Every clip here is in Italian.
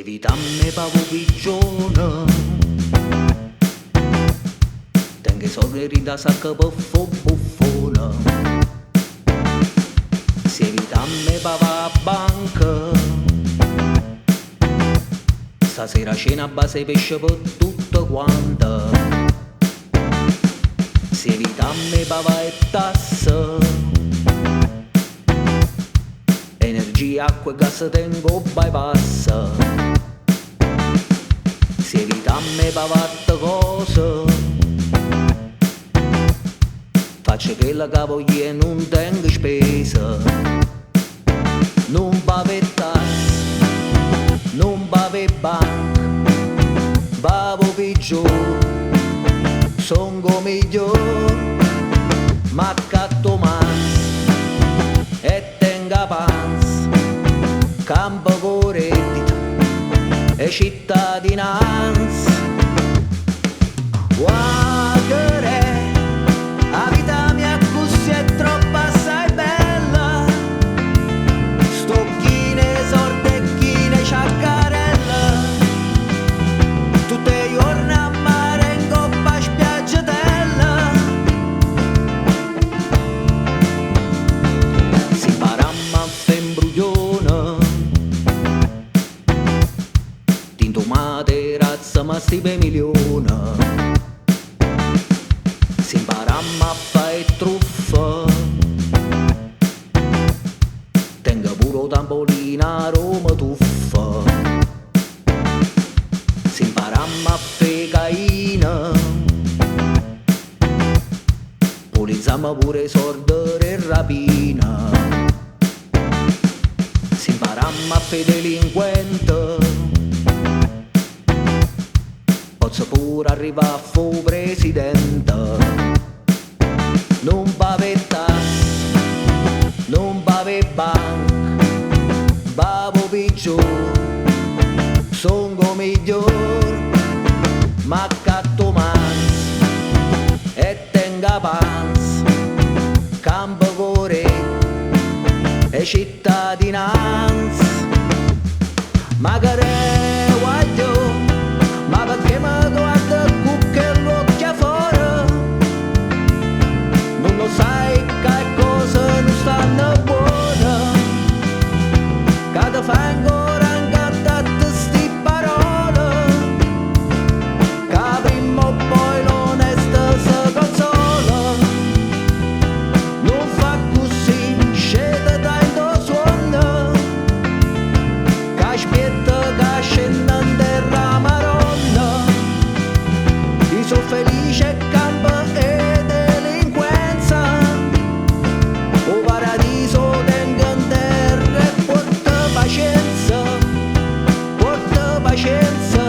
Evitamme pavo pigione, tengo soldi da sacca per fu buffone. Se evitamme pava a banca, stasera cena a base pesce per tutto quanto. Se evitamme pava e tasse, energia, acqua e gas tengo bypass. Se evitamme pavatte cose, faccio che la cavoglia non tengo spesa. Non bave tasse, non bave banca, bavo peggiore, son go miglior, ma accatto mans e tenga pans, campo con reddito e cittadinanza. Guardare, la vita mia così è troppo assai bella, stocchine, sordecchine, ciaccarella, tutte i giorni a mare in coppa a spiaggiatella. Si paramma a fembruglione, tinto materazza ma sti per milioni. Si imparamma a fare truffa, tenga pure tampolina a Roma tuffa. Si imparamma a fare caina, polizamma pure sorda e rapina. Si imparamma a fare delinquente, posso pure arrivare a fu presidente. Non bave tasse, non bave banca, bavo peggiore, son go miglior, ma accatto mans e tenga pans, campo corretto e cittadinanza. Magari guaglio, ma perché mi guarda con l'occhio fuori? Non lo sai che cosa non stanno buone, che ti fa ancora incantate sti parole, che prima o poi l'onesta si consola. Non fa così, scende tanto suono, che aspetta che scenda in terra maronna. Io sono felice e campo e delinquenza, o paradiso tengo in terra e porta pazienza, porta pazienza,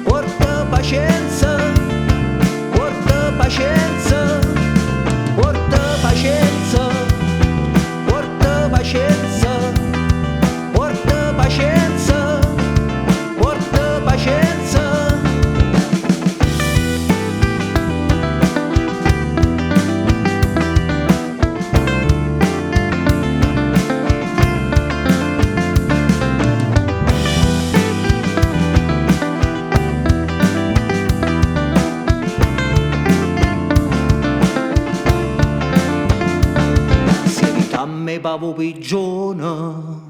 porta pazienza, porta pazienza, porta pazienza, porta pazienza, porta pazienza, porta pazienza. Se evitamme pavo pigione,